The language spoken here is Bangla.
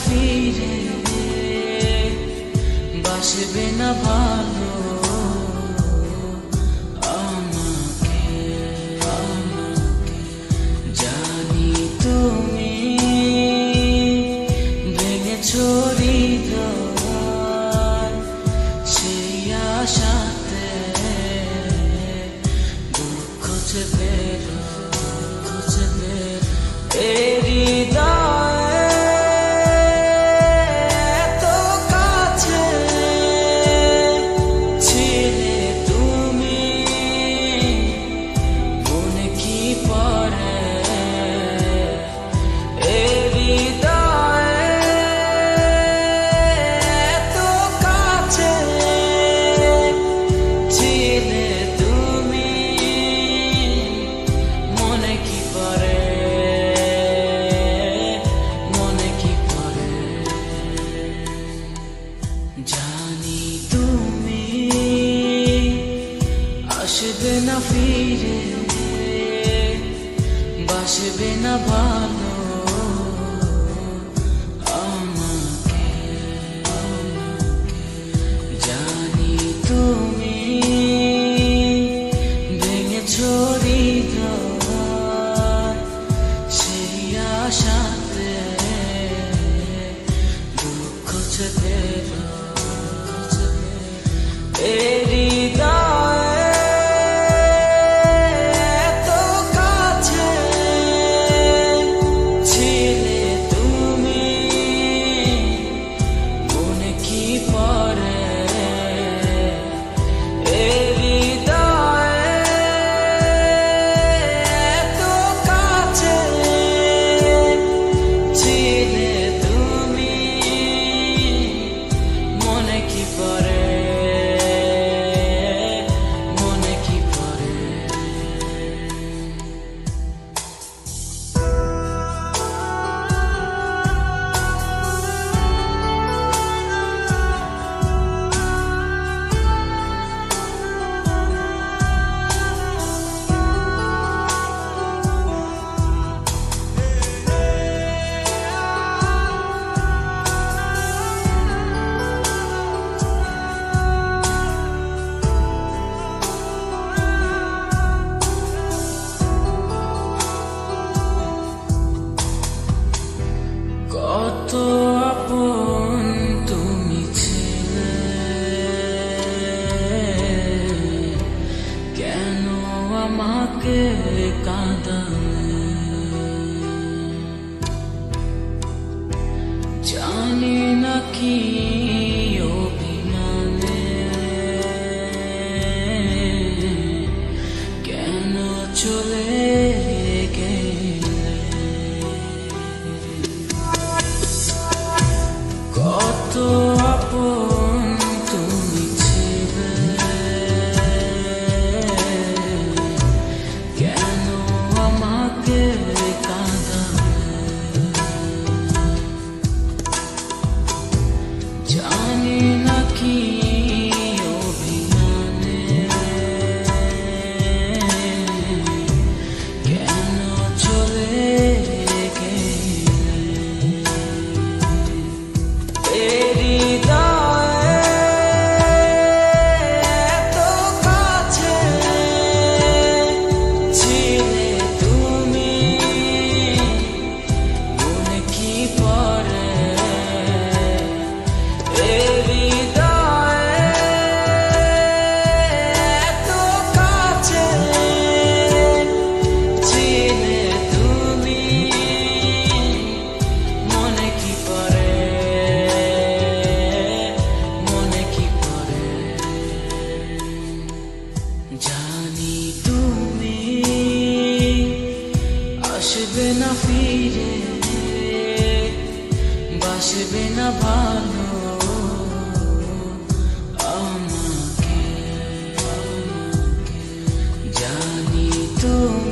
ফিরে, বাসবে না ভালো আমাকে। জানি তুমি ভেঙেছো হৃদয়, সেই আশাতে দুঃখ চেপে জানি তুমি আসবে না ফিরে, বাসবে না ভালো আমাকে। জানি তুমি ভেঙেছো হৃদয়, সেই আশাতে দুঃখ চেপে কত আপন তুমি ছিলে, কেন আমাকে কাঁদালে? জানি না কি অভিমানে কেন চলে কত আপন তুমি ছিলে, কেন আমাকে কাঁদালে? জানি না কি অভিমানে কেন চলে জানি তুমি আসবে না ফিরে, বাসবে না ভালো আমাকে। জানি তুমি